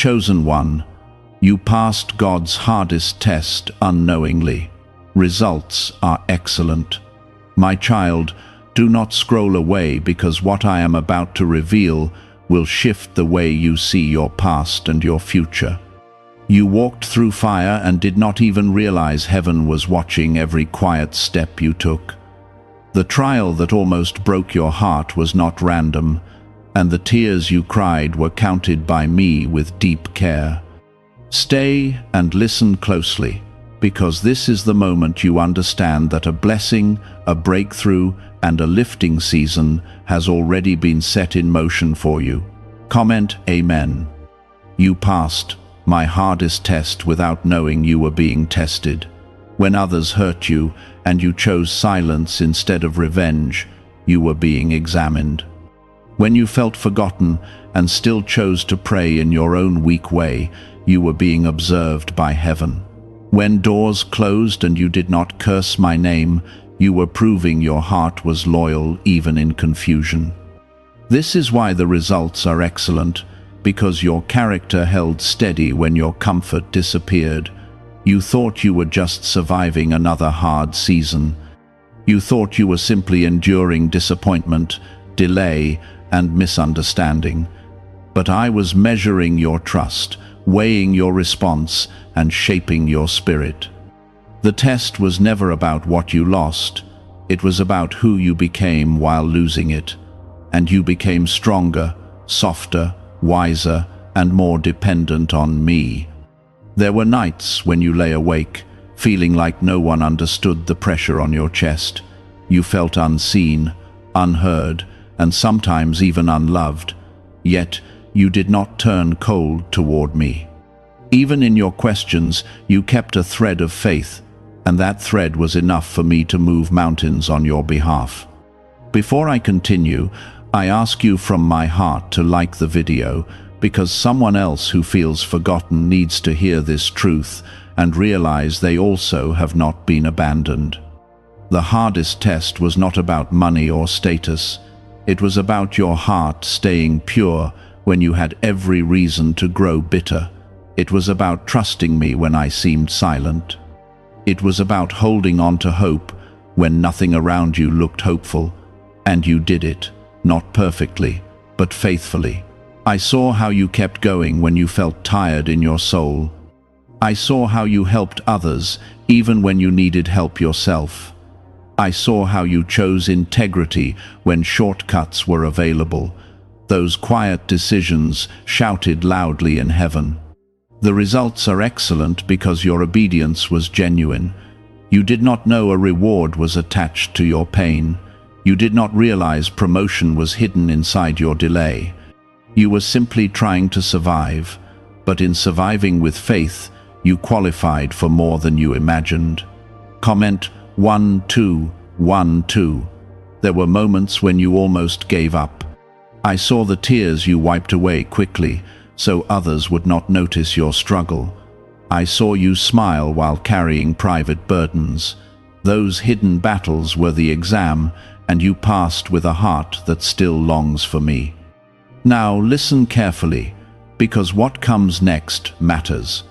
chosen one, you passed God's hardest test unknowingly. Results are excellent. My child, do not scroll away, because what I am about to reveal will shift the way you see your past and your future. You walked through fire and did not even realize heaven was watching every quiet step you took. The trial that almost broke your heart was not random, and the tears you cried were counted by me with deep care. Stay and listen closely, because this is the moment you understand that a blessing, a breakthrough, and a lifting season has already been set in motion for you. Comment Amen. You passed my hardest test without knowing you were being tested. When others hurt you and you chose silence instead of revenge, you were being examined. When you felt forgotten and still chose to pray in your own weak way, you were being observed by heaven. When doors closed and you did not curse my name, you were proving your heart was loyal even in confusion. This is why the results are excellent, because your character held steady when your comfort disappeared. You thought you were just surviving another hard season. You thought you were simply enduring disappointment, delay, and misunderstanding. But I was measuring your trust, weighing your response, and shaping your spirit. The test was never about what you lost. It was about who you became while losing it. And you became stronger, softer, wiser, and more dependent on me. There were nights when you lay awake, feeling like no one understood the pressure on your chest. You felt unseen, unheard, and sometimes even unloved. Yet, you did not turn cold toward me. Even in your questions, you kept a thread of faith, and that thread was enough for me to move mountains on your behalf. Before I continue, I ask you from my heart to like the video, because someone else who feels forgotten needs to hear this truth and realize they also have not been abandoned. The hardest test was not about money or status. It was about your heart staying pure when you had every reason to grow bitter. It was about trusting me when I seemed silent. It was about holding on to hope when nothing around you looked hopeful. And you did it. Not perfectly, but faithfully. I saw how you kept going when you felt tired in your soul. I saw how you helped others, even when you needed help yourself. I saw how you chose integrity when shortcuts were available. Those quiet decisions shouted loudly in heaven. The results are excellent because your obedience was genuine. You did not know a reward was attached to your pain. You did not realize promotion was hidden inside your delay. You were simply trying to survive, but in surviving with faith, you qualified for more than you imagined. Comment 1212. There were moments when you almost gave up. I saw the tears you wiped away quickly, so others would not notice your struggle. I saw you smile while carrying private burdens. Those hidden battles were the exam, and you passed with a heart that still longs for me. Now listen carefully, because what comes next matters.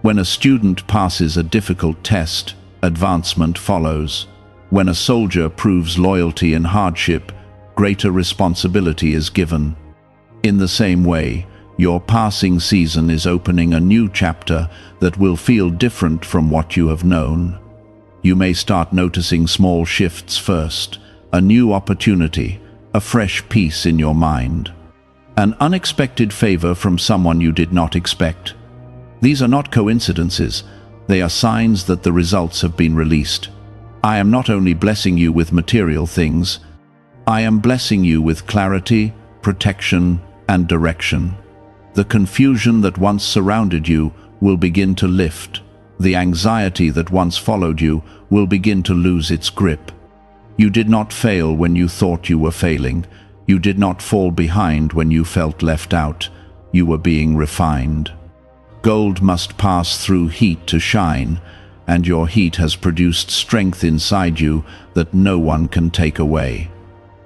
When a student passes a difficult test, advancement follows. When a soldier proves loyalty in hardship, greater responsibility is given. In the same way, your passing season is opening a new chapter that will feel different from what you have known. You may start noticing small shifts first. A new opportunity, a fresh peace in your mind. An unexpected favor from someone you did not expect. These are not coincidences, they are signs that the results have been released. I am not only blessing you with material things, I am blessing you with clarity, protection, and direction. The confusion that once surrounded you will begin to lift. The anxiety that once followed you will begin to lose its grip. You did not fail when you thought you were failing. You did not fall behind when you felt left out. You were being refined. Gold must pass through heat to shine, and your heat has produced strength inside you that no one can take away.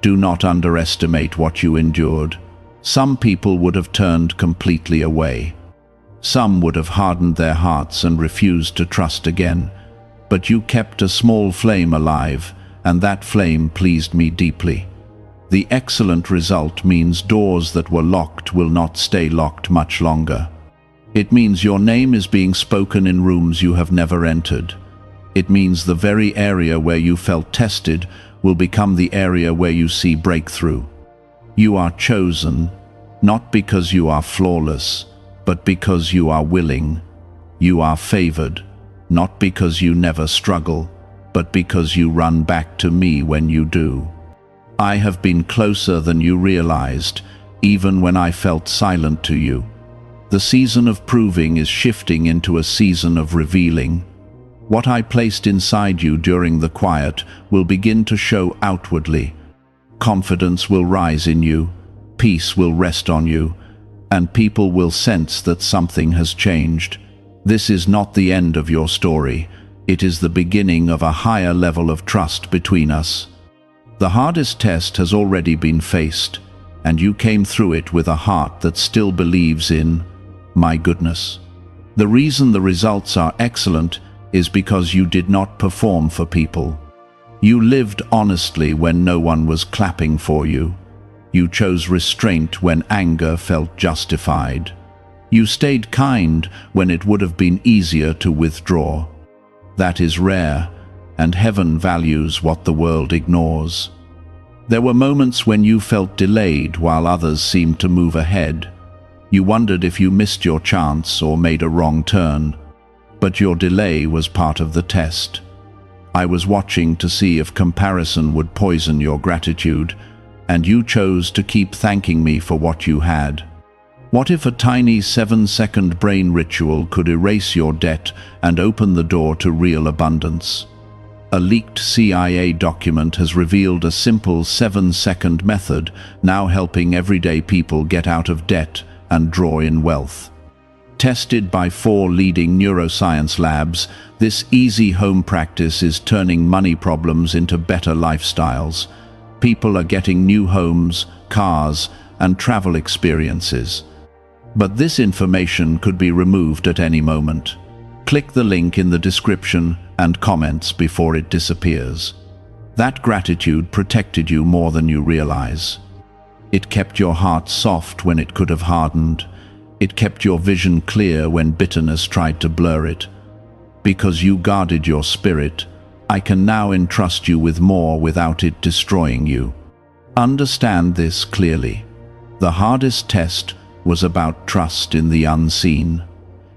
Do not underestimate what you endured. Some people would have turned completely away. Some would have hardened their hearts and refused to trust again, but you kept a small flame alive, and that flame pleased me deeply. The excellent result means doors that were locked will not stay locked much longer. It means your name is being spoken in rooms you have never entered. It means the very area where you felt tested will become the area where you see breakthrough. You are chosen, not because you are flawless, but because you are willing. You are favored, not because you never struggle, but because you run back to me when you do. I have been closer than you realized, even when I felt silent to you. The season of proving is shifting into a season of revealing. What I placed inside you during the quiet will begin to show outwardly. Confidence will rise in you, peace will rest on you, and people will sense that something has changed. This is not the end of your story. It is the beginning of a higher level of trust between us. The hardest test has already been faced, and you came through it with a heart that still believes in my goodness. The reason the results are excellent is because you did not perform for people. You lived honestly when no one was clapping for you. You chose restraint when anger felt justified. You stayed kind when it would have been easier to withdraw. That is rare, and heaven values what the world ignores. There were moments when you felt delayed while others seemed to move ahead. You wondered if you missed your chance or made a wrong turn. But your delay was part of the test. I was watching to see if comparison would poison your gratitude, and you chose to keep thanking me for what you had. What if a tiny 7-second brain ritual could erase your debt and open the door to real abundance? A leaked CIA document has revealed a simple 7-second method, now helping everyday people get out of debt and draw in wealth. Tested by 4 leading neuroscience labs, this easy home practice is turning money problems into better lifestyles. People are getting new homes, cars, and travel experiences. But this information could be removed at any moment. Click the link in the description and comments before it disappears. That gratitude protected you more than you realize. It kept your heart soft when it could have hardened. It kept your vision clear when bitterness tried to blur it. Because you guarded your spirit, I can now entrust you with more without it destroying you. Understand this clearly. The hardest test was about trust in the unseen.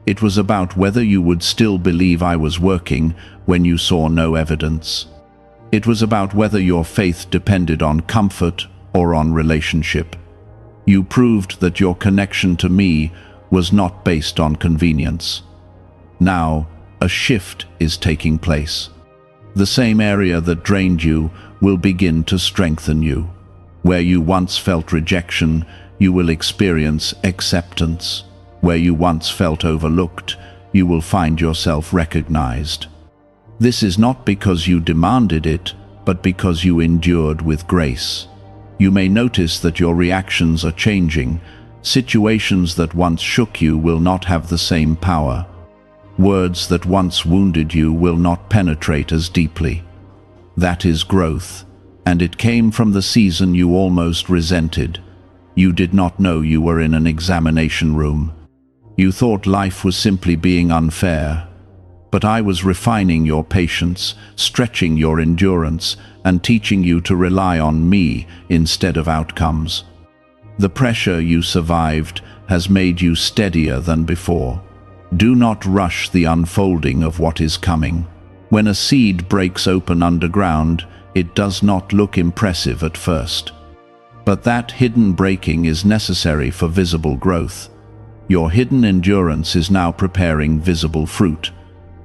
It was about whether you would still believe I was working when you saw no evidence. It was about whether your faith depended on comfort or on relationship. You proved that your connection to me was not based on convenience. Now, a shift is taking place. The same area that drained you will begin to strengthen you. Where you once felt rejection, you will experience acceptance. Where you once felt overlooked, you will find yourself recognized. This is not because you demanded it, but because you endured with grace. You may notice that your reactions are changing. Situations that once shook you will not have the same power. Words that once wounded you will not penetrate as deeply. That is growth, and it came from the season you almost resented. You did not know you were in an examination room. You thought life was simply being unfair. But I was refining your patience, stretching your endurance, and teaching you to rely on me instead of outcomes. The pressure you survived has made you steadier than before. Do not rush the unfolding of what is coming. When a seed breaks open underground, it does not look impressive at first. But that hidden breaking is necessary for visible growth. Your hidden endurance is now preparing visible fruit.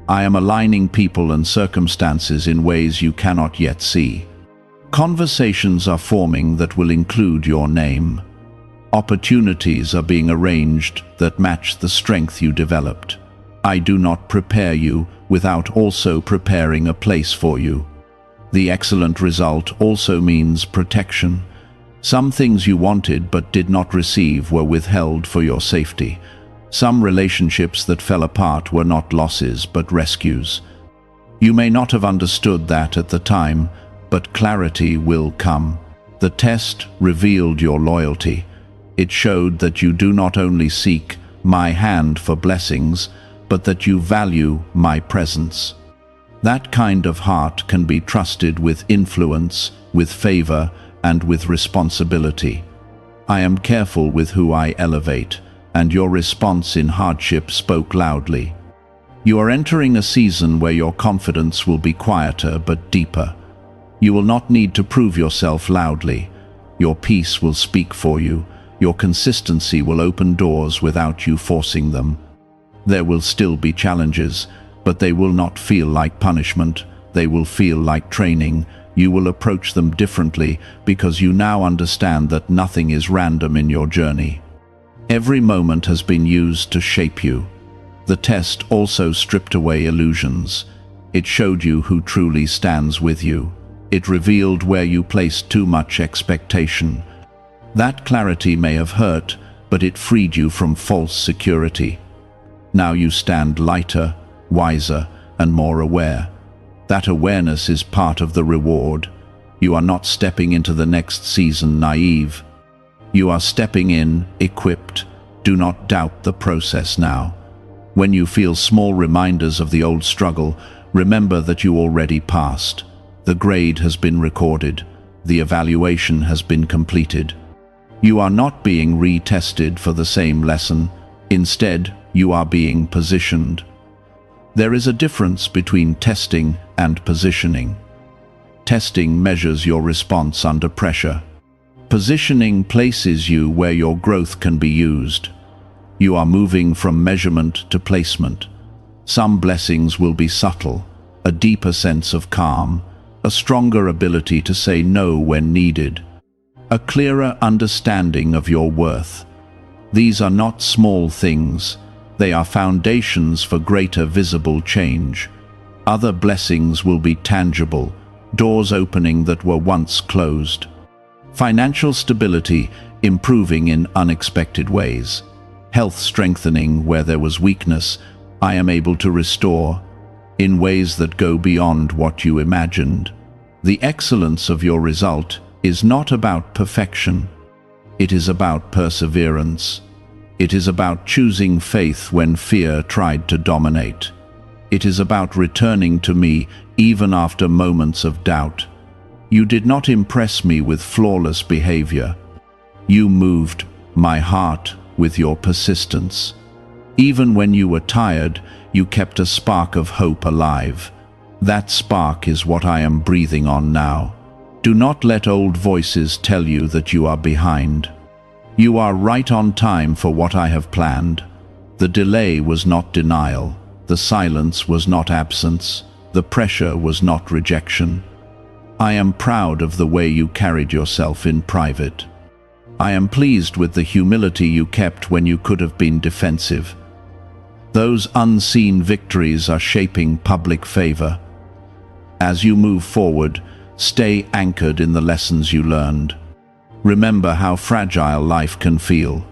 I am aligning people and circumstances in ways you cannot yet see. Conversations are forming that will include your name. Opportunities are being arranged that match the strength you developed. I do not prepare you without also preparing a place for you. The excellent result also means protection. Some things you wanted but did not receive were withheld for your safety. Some relationships that fell apart were not losses, but rescues. You may not have understood that at the time, but clarity will come. The test revealed your loyalty. It showed that you do not only seek my hand for blessings, but that you value my presence. That kind of heart can be trusted with influence, with favor, and with responsibility. I am careful with who I elevate, and your response in hardship spoke loudly. You are entering a season where your confidence will be quieter but deeper. You will not need to prove yourself loudly. Your peace will speak for you. Your consistency will open doors without you forcing them. There will still be challenges, but they will not feel like punishment. They will feel like training. You will approach them differently because you now understand that nothing is random in your journey. Every moment has been used to shape you. The test also stripped away illusions. It showed you who truly stands with you. It revealed where you placed too much expectation. That clarity may have hurt, but it freed you from false security. Now you stand lighter, wiser, and more aware. That awareness is part of the reward. You are not stepping into the next season naive. You are stepping in, equipped. Do not doubt the process now. When you feel small reminders of the old struggle, remember that you already passed. The grade has been recorded. The evaluation has been completed. You are not being retested for the same lesson. Instead, you are being positioned. There is a difference between testing and positioning. Testing measures your response under pressure. Positioning places you where your growth can be used. You are moving from measurement to placement. Some blessings will be subtle, a deeper sense of calm, a stronger ability to say no when needed, a clearer understanding of your worth. These are not small things. They are foundations for greater visible change. Other blessings will be tangible, doors opening that were once closed. Financial stability improving in unexpected ways. Health strengthening where there was weakness. I am able to restore in ways that go beyond what you imagined. The excellence of your result is not about perfection. It is about perseverance. It is about choosing faith when fear tried to dominate. It is about returning to me even after moments of doubt. You did not impress me with flawless behavior. You moved my heart with your persistence. Even when you were tired, you kept a spark of hope alive. That spark is what I am breathing on now. Do not let old voices tell you that you are behind. You are right on time for what I have planned. The delay was not denial. The silence was not absence. The pressure was not rejection. I am proud of the way you carried yourself in private. I am pleased with the humility you kept when you could have been defensive. Those unseen victories are shaping public favor. As you move forward, stay anchored in the lessons you learned. Remember how fragile life can feel.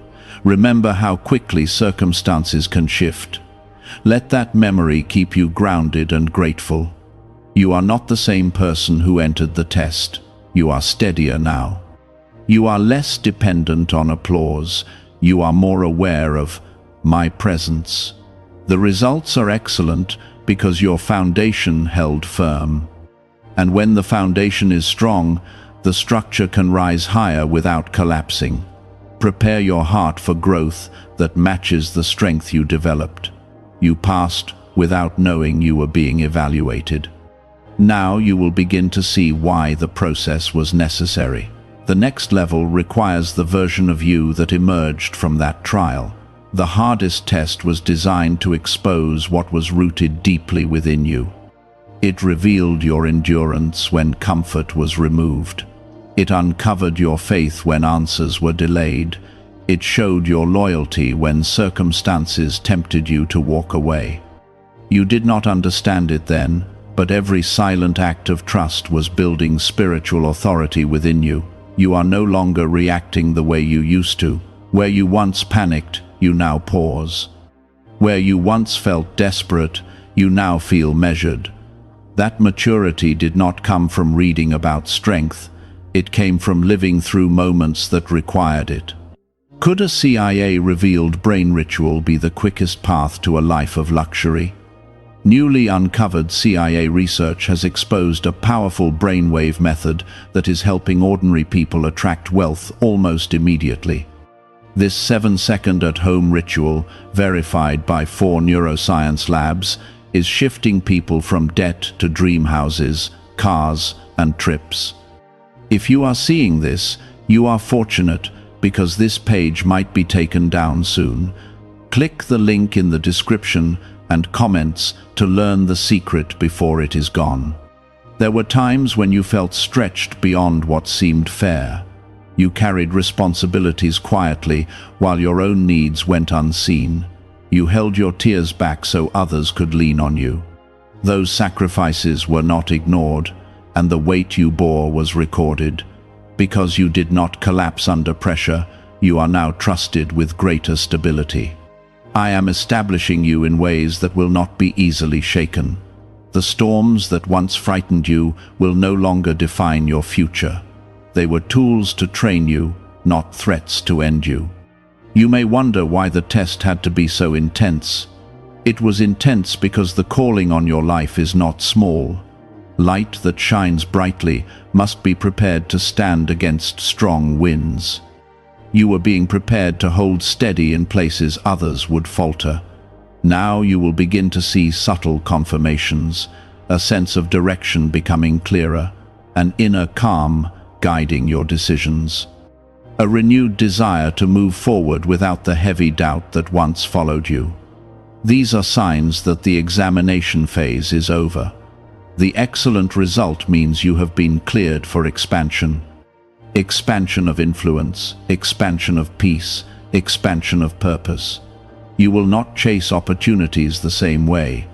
Remember how quickly circumstances can shift. Let that memory keep you grounded and grateful. You are not the same person who entered the test. You are steadier now. You are less dependent on applause. You are more aware of my presence. The results are excellent because your foundation held firm. And when the foundation is strong, the structure can rise higher without collapsing. Prepare your heart for growth that matches the strength you developed. You passed without knowing you were being evaluated. Now you will begin to see why the process was necessary. The next level requires the version of you that emerged from that trial. The hardest test was designed to expose what was rooted deeply within you. It revealed your endurance when comfort was removed. It uncovered your faith when answers were delayed. It showed your loyalty when circumstances tempted you to walk away. You did not understand it then, but every silent act of trust was building spiritual authority within you. You are no longer reacting the way you used to. Where you once panicked, you now pause. Where you once felt desperate, you now feel measured. That maturity did not come from reading about strength. It came from living through moments that required it. Could a CIA-revealed brain ritual be the quickest path to a life of luxury? Newly uncovered CIA research has exposed a powerful brainwave method that is helping ordinary people attract wealth almost immediately. This 7-second at-home ritual, verified by 4 neuroscience labs, is shifting people from debt to dream houses, cars, and trips. If you are seeing this, you are fortunate, because this page might be taken down soon. Click the link in the description and comments to learn the secret before it is gone. There were times when you felt stretched beyond what seemed fair. You carried responsibilities quietly while your own needs went unseen. You held your tears back so others could lean on you. Those sacrifices were not ignored, and the weight you bore was recorded. Because you did not collapse under pressure, you are now trusted with greater stability. I am establishing you in ways that will not be easily shaken. The storms that once frightened you will no longer define your future. They were tools to train you, not threats to end you. You may wonder why the test had to be so intense. It was intense because the calling on your life is not small. Light that shines brightly must be prepared to stand against strong winds. You were being prepared to hold steady in places others would falter. Now you will begin to see subtle confirmations, a sense of direction becoming clearer, an inner calm guiding your decisions. A renewed desire to move forward without the heavy doubt that once followed you. These are signs that the examination phase is over. The excellent result means you have been cleared for expansion. Expansion of influence, expansion of peace, expansion of purpose. You will not chase opportunities the same way.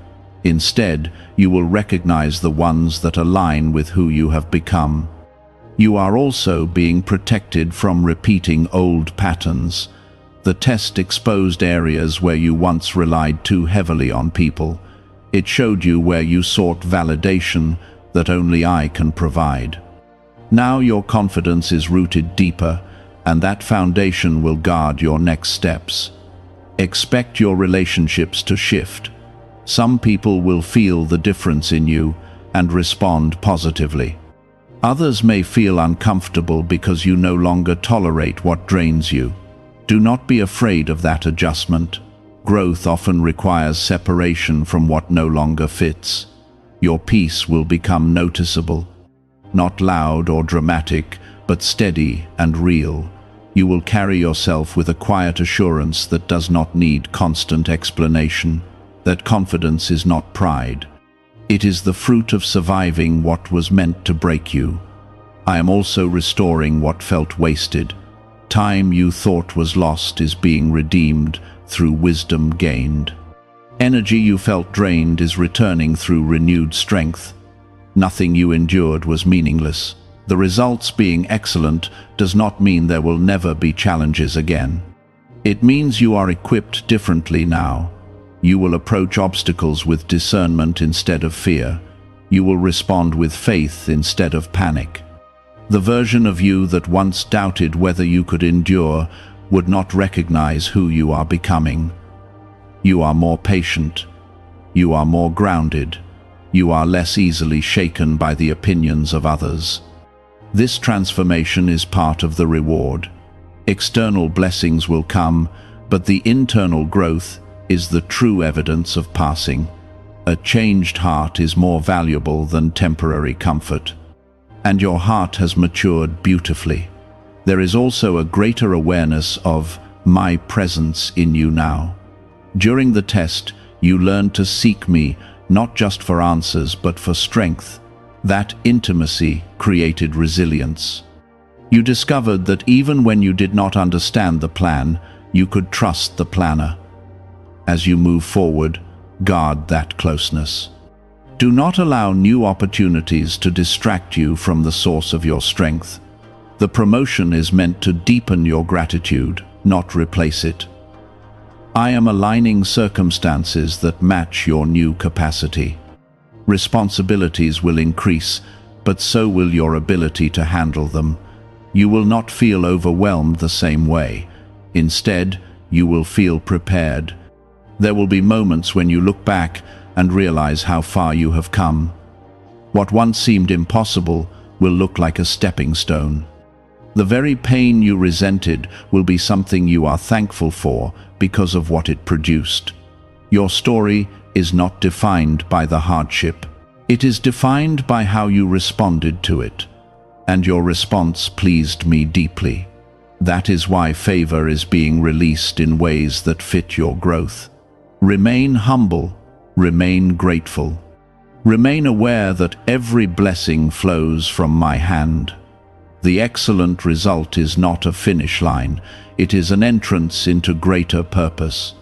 Instead, you will recognize the ones that align with who you have become. You are also being protected from repeating old patterns. The test exposed areas where you once relied too heavily on people. It showed you where you sought validation that only I can provide. Now your confidence is rooted deeper, and that foundation will guard your next steps. Expect your relationships to shift. Some people will feel the difference in you and respond positively. Others may feel uncomfortable because you no longer tolerate what drains you. Do not be afraid of that adjustment. Growth often requires separation from what no longer fits. Your peace will become noticeable. Not loud or dramatic, but steady and real. You will carry yourself with a quiet assurance that does not need constant explanation. That confidence is not pride. It is the fruit of surviving what was meant to break you. I am also restoring what felt wasted. Time you thought was lost is being redeemed through wisdom gained. Energy you felt drained is returning through renewed strength. Nothing you endured was meaningless. The results being excellent does not mean there will never be challenges again. It means you are equipped differently now. You will approach obstacles with discernment instead of fear. You will respond with faith instead of panic. The version of you that once doubted whether you could endure would not recognize who you are becoming. You are more patient. You are more grounded. You are less easily shaken by the opinions of others. This transformation is part of the reward. External blessings will come, but the internal growth is the true evidence of passing. A changed heart is more valuable than temporary comfort. And your heart has matured beautifully. There is also a greater awareness of my presence in you now. During the test, you learned to seek me, not just for answers, but for strength. That intimacy created resilience. You discovered that even when you did not understand the plan, you could trust the planner. As you move forward, guard that closeness. Do not allow new opportunities to distract you from the source of your strength. The promotion is meant to deepen your gratitude, not replace it. I am aligning circumstances that match your new capacity. Responsibilities will increase, but so will your ability to handle them. You will not feel overwhelmed the same way. Instead, you will feel prepared. There will be moments when you look back and realize how far you have come. What once seemed impossible will look like a stepping stone. The very pain you resented will be something you are thankful for because of what it produced. Your story is not defined by the hardship. It is defined by how you responded to it. And your response pleased me deeply. That is why favor is being released in ways that fit your growth. Remain humble, remain grateful. Remain aware that every blessing flows from my hand. The excellent result is not a finish line, it is an entrance into greater purpose.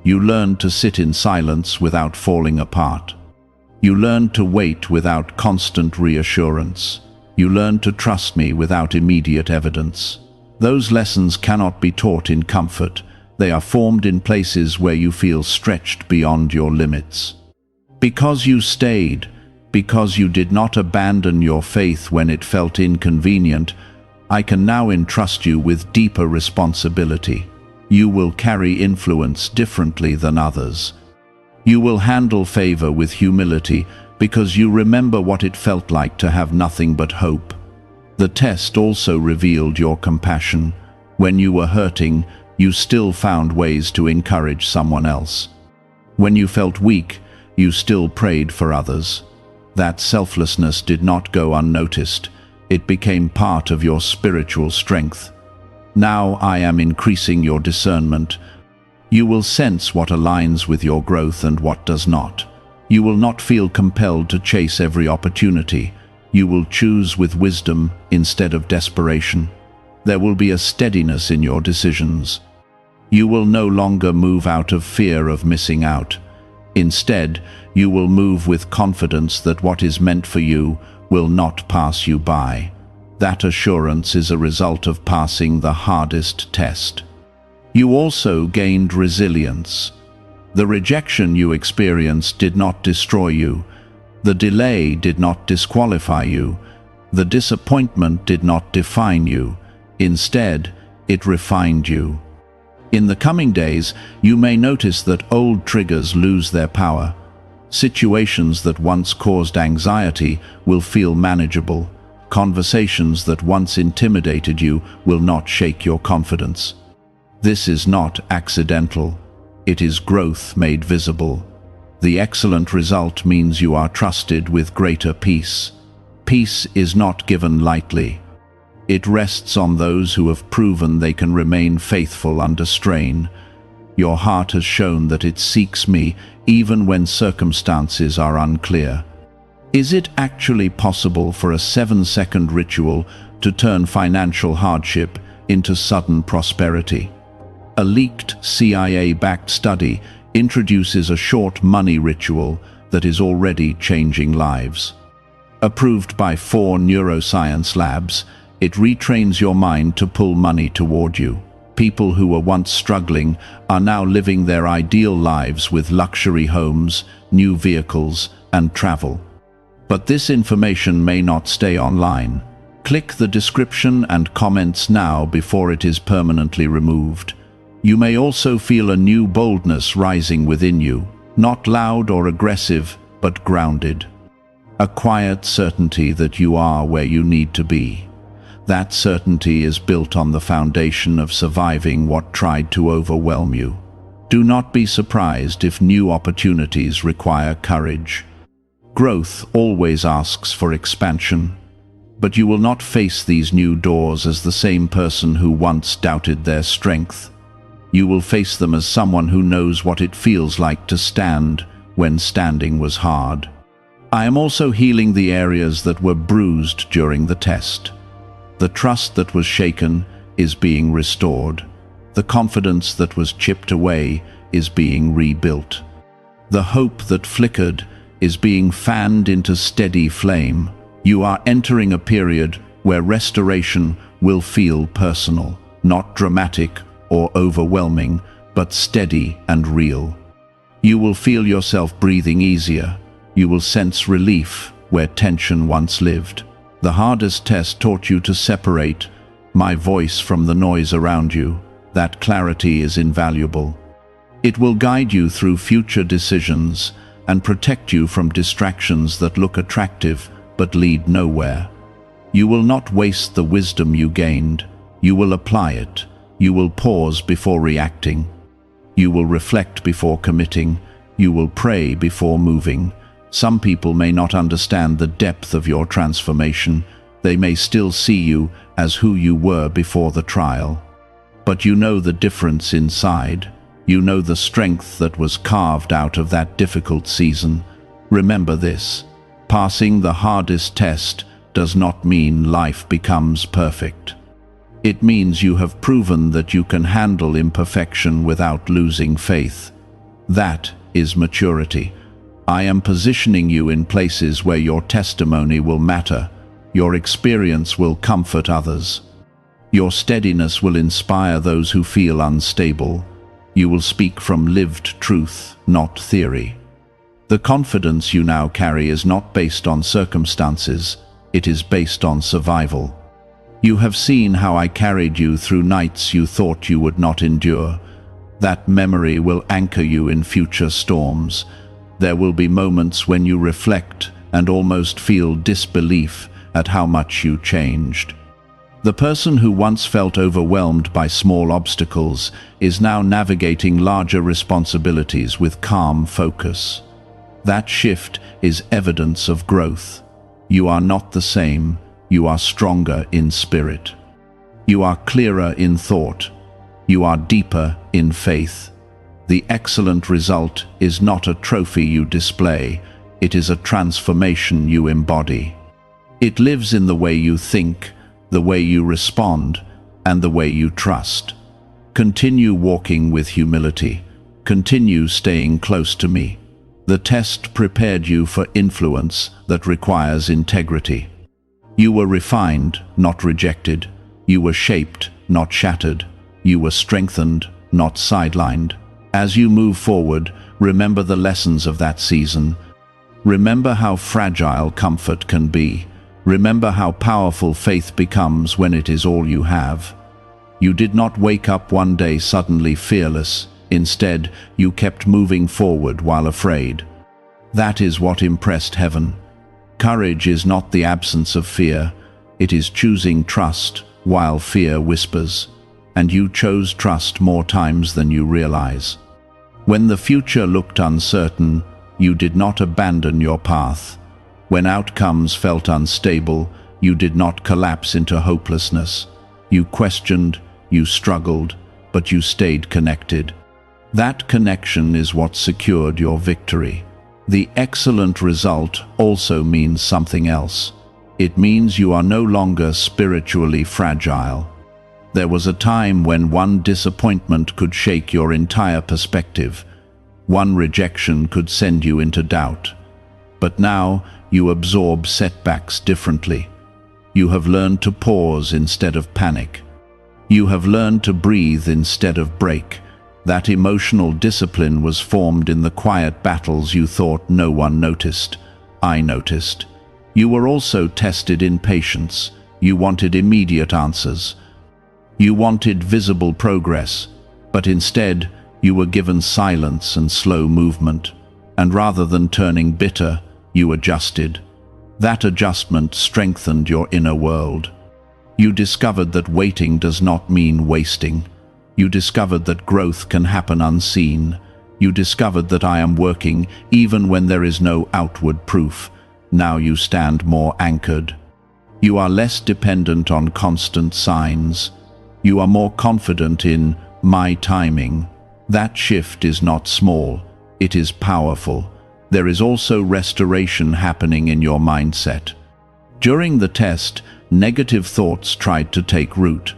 You learn to sit in silence without falling apart. You learn to wait without constant reassurance. You learn to trust me without immediate evidence. Those lessons cannot be taught in comfort. They are formed in places where you feel stretched beyond your limits. Because you stayed, because you did not abandon your faith when it felt inconvenient, I can now entrust you with deeper responsibility. You will carry influence differently than others. You will handle favor with humility because you remember what it felt like to have nothing but hope. The test also revealed your compassion. When you were hurting, you still found ways to encourage someone else. When you felt weak, you still prayed for others. That selflessness did not go unnoticed. It became part of your spiritual strength. Now I am increasing your discernment. You will sense what aligns with your growth and what does not. You will not feel compelled to chase every opportunity. You will choose with wisdom instead of desperation. There will be a steadiness in your decisions. You will no longer move out of fear of missing out. Instead, you will move with confidence that what is meant for you will not pass you by. That assurance is a result of passing the hardest test. You also gained resilience. The rejection you experienced did not destroy you. The delay did not disqualify you. The disappointment did not define you. Instead, it refined you. In the coming days, you may notice that old triggers lose their power. Situations that once caused anxiety will feel manageable. Conversations that once intimidated you will not shake your confidence. This is not accidental. It is growth made visible. The excellent result means you are trusted with greater peace. Peace is not given lightly. It rests on those who have proven they can remain faithful under strain. Your heart has shown that it seeks me even when circumstances are unclear. Is it actually possible for a 7-second ritual to turn financial hardship into sudden prosperity? A leaked CIA-backed study introduces a short money ritual that is already changing lives. Approved by 4 neuroscience labs, it retrains your mind to pull money toward you. People who were once struggling are now living their ideal lives with luxury homes, new vehicles, and travel. But this information may not stay online. Click the description and comments now before it is permanently removed. You may also feel a new boldness rising within you, not loud or aggressive, but grounded. A quiet certainty that you are where you need to be. That certainty is built on the foundation of surviving what tried to overwhelm you. Do not be surprised if new opportunities require courage. Growth always asks for expansion, but you will not face these new doors as the same person who once doubted their strength. You will face them as someone who knows what it feels like to stand when standing was hard. I am also healing the areas that were bruised during the test. The trust that was shaken is being restored. The confidence that was chipped away is being rebuilt. The hope that flickered is being fanned into steady flame. You are entering a period where restoration will feel personal, not dramatic or overwhelming, but steady and real. You will feel yourself breathing easier. You will sense relief where tension once lived. The hardest test taught you to separate my voice from the noise around you. That clarity is invaluable. It will guide you through future decisions and protect you from distractions that look attractive but lead nowhere. You will not waste the wisdom you gained. You will apply it. You will pause before reacting. You will reflect before committing. You will pray before moving. Some people may not understand the depth of your transformation. They may still see you as who you were before the trial. But you know the difference inside. You know the strength that was carved out of that difficult season. Remember this: passing the hardest test does not mean life becomes perfect. It means you have proven that you can handle imperfection without losing faith. That is maturity. I am positioning you in places where your testimony will matter. Your experience will comfort others. Your steadiness will inspire those who feel unstable. You will speak from lived truth, not theory. The confidence you now carry is not based on circumstances. It is based on survival. You have seen how I carried you through nights you thought you would not endure. That memory will anchor you in future storms. There will be moments when you reflect and almost feel disbelief at how much you changed. The person who once felt overwhelmed by small obstacles is now navigating larger responsibilities with calm focus. That shift is evidence of growth. You are not the same. You are stronger in spirit. You are clearer in thought. You are deeper in faith. The excellent result is not a trophy you display. It is a transformation you embody. It lives in the way you think, the way you respond, and the way you trust. Continue walking with humility. Continue staying close to me. The test prepared you for influence that requires integrity. You were refined, not rejected. You were shaped, not shattered. You were strengthened, not sidelined. As you move forward, remember the lessons of that season. Remember how fragile comfort can be. Remember how powerful faith becomes when it is all you have. You did not wake up one day suddenly fearless. Instead, you kept moving forward while afraid. That is what impressed heaven. Courage is not the absence of fear. It is choosing trust while fear whispers. And you chose trust more times than you realize. When the future looked uncertain, you did not abandon your path. When outcomes felt unstable, you did not collapse into hopelessness. You questioned, you struggled, but you stayed connected. That connection is what secured your victory. The excellent result also means something else. It means you are no longer spiritually fragile. There was a time when one disappointment could shake your entire perspective. One rejection could send you into doubt. But now you absorb setbacks differently. You have learned to pause instead of panic. You have learned to breathe instead of break. That emotional discipline was formed in the quiet battles you thought no one noticed. I noticed. You were also tested in patience. You wanted immediate answers. You wanted visible progress, but instead you were given silence and slow movement. And rather than turning bitter, you adjusted. That adjustment strengthened your inner world. You discovered that waiting does not mean wasting. You discovered that growth can happen unseen. You discovered that I am working even when there is no outward proof. Now you stand more anchored. You are less dependent on constant signs. You are more confident in my timing. That shift is not small. It is powerful. There is also restoration happening in your mindset. During the test, negative thoughts tried to take root.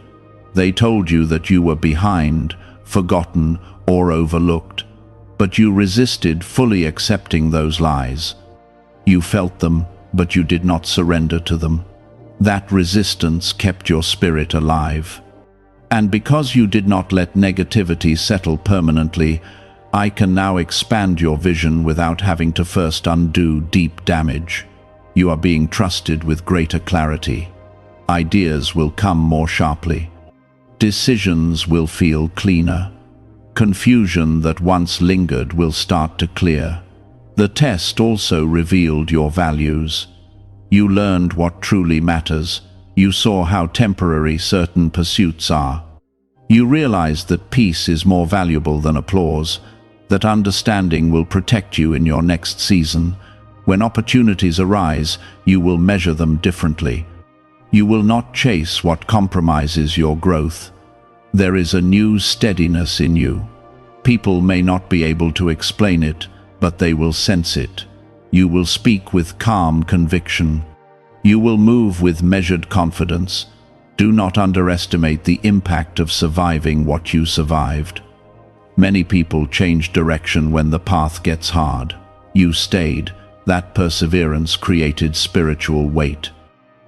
They told you that you were behind, forgotten, or overlooked. But you resisted fully accepting those lies. You felt them, but you did not surrender to them. That resistance kept your spirit alive. And because you did not let negativity settle permanently, I can now expand your vision without having to first undo deep damage. You are being trusted with greater clarity. Ideas will come more sharply. Decisions will feel cleaner. Confusion that once lingered will start to clear. The test also revealed your values. You learned what truly matters. You saw how temporary certain pursuits are. You realized that peace is more valuable than applause, that understanding will protect you in your next season. When opportunities arise, you will measure them differently. You will not chase what compromises your growth. There is a new steadiness in you. People may not be able to explain it, but they will sense it. You will speak with calm conviction. You will move with measured confidence. Do not underestimate the impact of surviving what you survived. Many people change direction when the path gets hard. You stayed. That perseverance created spiritual weight.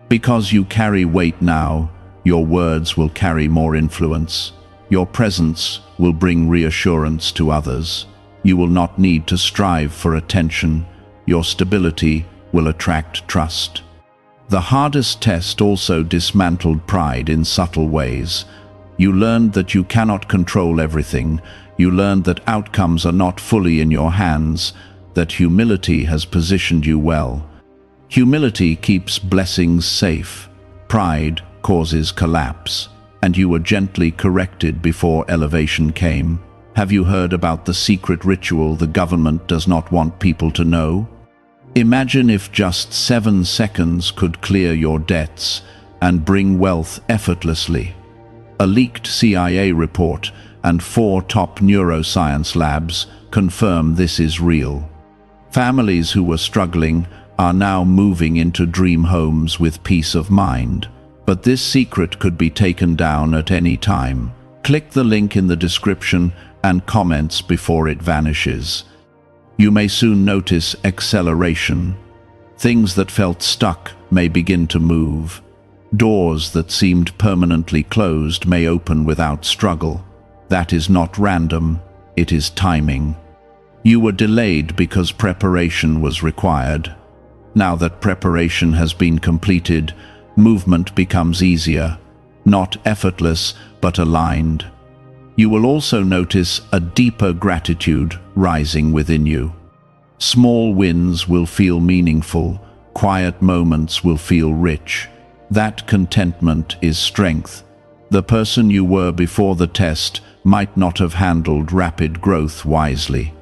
Because you carry weight now, your words will carry more influence. Your presence will bring reassurance to others. You will not need to strive for attention. Your stability will attract trust. The hardest test also dismantled pride in subtle ways. You learned that you cannot control everything. You learned that outcomes are not fully in your hands, that humility has positioned you well. Humility keeps blessings safe. Pride causes collapse, and you were gently corrected before elevation came. Have you heard about the secret ritual the government does not want people to know? Imagine if just 7 seconds could clear your debts and bring wealth effortlessly. A leaked CIA report and 4 top neuroscience labs confirm this is real. Families who were struggling are now moving into dream homes with peace of mind. But this secret could be taken down at any time. Click the link in the description and comments before it vanishes. You may soon notice acceleration. Things that felt stuck may begin to move. Doors that seemed permanently closed may open without struggle. That is not random, it is timing. You were delayed because preparation was required. Now that preparation has been completed, movement becomes easier, not effortless, but aligned. You will also notice a deeper gratitude rising within you. Small wins will feel meaningful, quiet moments will feel rich. That contentment is strength. The person you were before the test might not have handled rapid growth wisely.